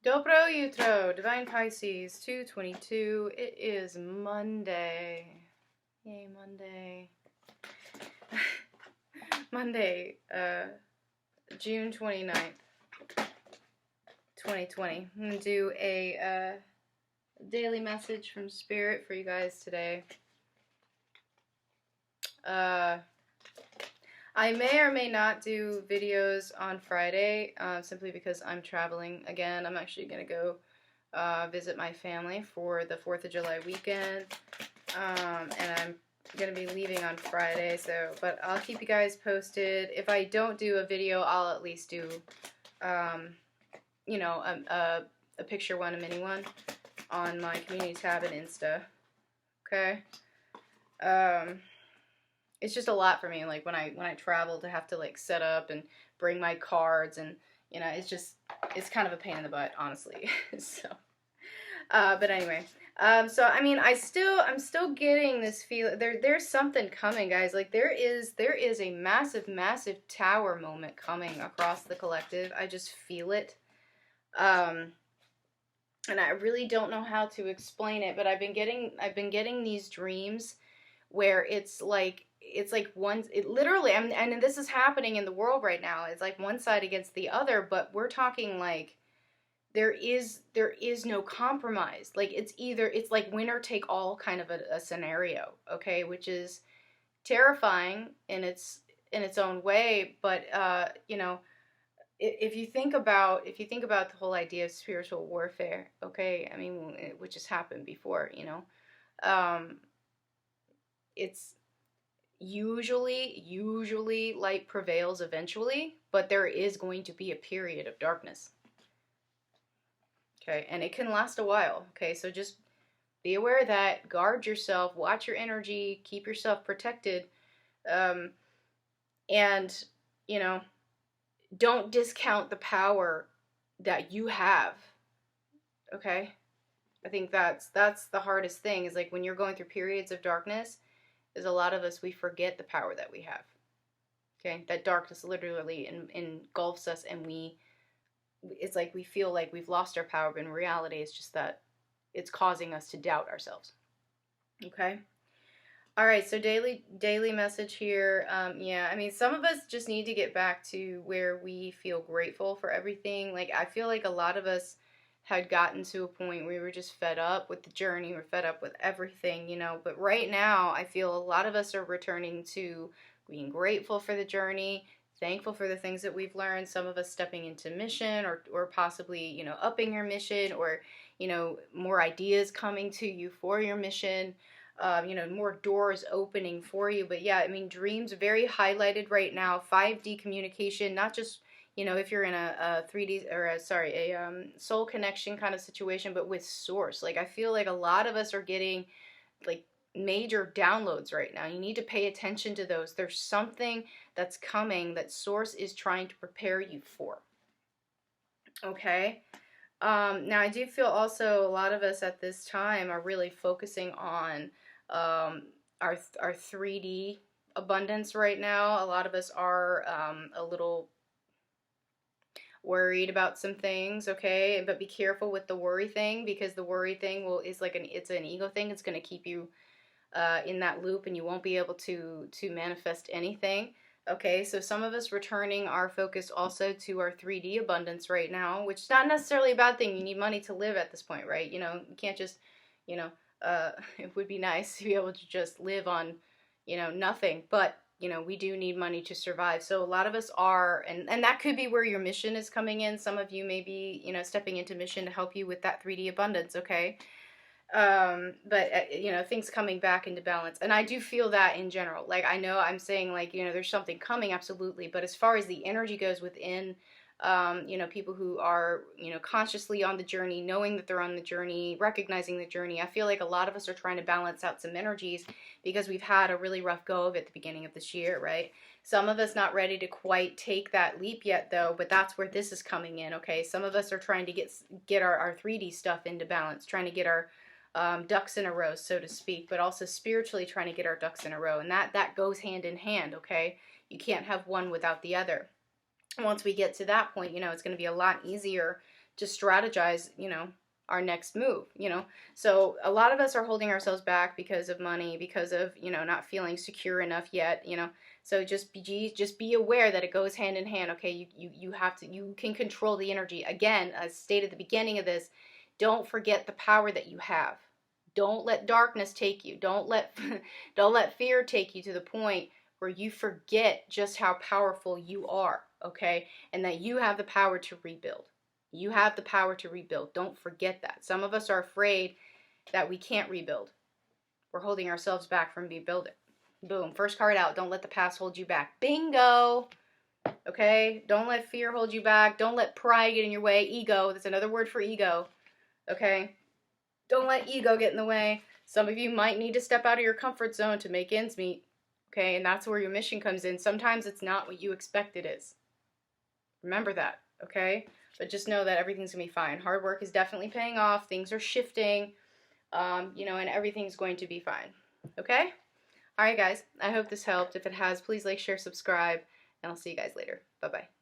Dobro Jutro, Divine Pisces, 222. It is Monday. Yay, Monday. Monday, June 29th, 2020. I'm going to do a daily message from Spirit for you guys today. I may or may not do videos on Friday, simply because I'm traveling again. I'm actually going to go visit my family for the 4th of July weekend, and I'm going to be leaving on Friday, but I'll keep you guys posted. If I don't do a video, I'll at least do, you know, a picture one, a mini one, on my community tab and Insta, okay? It's just a lot for me, like when I travel, to have to like set up and bring my cards, and you know, it's kind of a pain in the butt, honestly. So, but anyway, so I mean, I'm still getting this feel. There's something coming, guys. Like there is a massive tower moment coming across the collective. I just feel it, and I really don't know how to explain it. But I've been getting these dreams where it's like literally, and this is happening in the world right now. It's like one side against the other, but we're talking like there is no compromise. Like it's like winner take all kind of a scenario, okay, which is terrifying in its own way. But you know, if you think about the whole idea of spiritual warfare, okay, I mean, which has happened before, you know, it's usually light prevails eventually, but there is going to be a period of darkness, okay, and it can last a while, okay, so just be aware of that, guard yourself, watch your energy, keep yourself protected, and you know, don't discount the power that you have, okay. I think that's the hardest thing, is like when you're going through periods of darkness, is a lot of us, we forget the power that we have. Okay, that darkness literally engulfs us, and it's like we feel like we've lost our power, but in reality, it's just that it's causing us to doubt ourselves. Okay. All right, so daily message here. Yeah, I mean, some of us just need to get back to where we feel grateful for everything. Like, I feel like a lot of us had gotten to a point where we were just fed up with the journey, we're fed up with everything, you know, but right now I feel a lot of us are returning to being grateful for the journey, thankful for the things that we've learned, some of us stepping into mission, or possibly, you know, upping your mission, or, you know, more ideas coming to you for your mission, you know, more doors opening for you. But yeah, I mean, dreams very highlighted right now, 5D communication, not just, you know, if you're in a 3D or a soul connection kind of situation, but with source. Like, I feel like a lot of us are getting like major downloads right now. You need to pay attention to those. There's something that's coming that source is trying to prepare you for. Okay. Now I do feel also a lot of us at this time are really focusing on our 3D abundance right now. A lot of us are a little worried about some things, okay, but be careful with the worry thing, because the worry thing it's an ego thing. It's going to keep you in that loop, and you won't be able to manifest anything. Okay, so some of us returning our focus also to our 3D abundance right now, which is not necessarily a bad thing. You need money to live at this point, right? You know, you can't just, you know, it would be nice to be able to just live on, you know, nothing, but you know, we do need money to survive. So a lot of us are, and that could be where your mission is coming in. Some of you may be, you know, stepping into mission to help you with that 3D abundance, okay? But you know, things coming back into balance. And I do feel that in general. Like, I know I'm saying, like, you know, there's something coming, absolutely. But as far as the energy goes within, you know, people who are, you know, consciously on the journey, knowing that they're on the journey, recognizing the journey, I feel like a lot of us are trying to balance out some energies, because we've had a really rough go of it at the beginning of this year, right? Some of us not ready to quite take that leap yet, though, but that's where this is coming in, okay? Some of us are trying to get our 3D stuff into balance, trying to get our ducks in a row, so to speak, but also spiritually trying to get our ducks in a row, and that goes hand in hand, okay? You can't have one without the other. Once we get to that point, you know, it's going to be a lot easier to strategize, our next move, So a lot of us are holding ourselves back because of money, because of, not feeling secure enough yet, So just be aware that it goes hand in hand, okay? You can control the energy. Again, as stated at the beginning of this, don't forget the power that you have. Don't let darkness take you. Don't let don't let fear take you to the point where you forget just how powerful you are, okay? And that you have the power to rebuild. You have the power to rebuild. Don't forget that. Some of us are afraid that we can't rebuild. We're holding ourselves back from rebuilding. Boom. First card out. Don't let the past hold you back. Bingo. Okay? Don't let fear hold you back. Don't let pride get in your way. Ego. That's another word for ego. Okay? Don't let ego get in the way. Some of you might need to step out of your comfort zone to make ends meet. Okay? And that's where your mission comes in. Sometimes it's not what you expect it is. Remember that. Okay? But just know that everything's going to be fine. Hard work is definitely paying off. Things are shifting, and everything's going to be fine. Okay? All right, guys. I hope this helped. If it has, please like, share, subscribe, and I'll see you guys later. Bye-bye.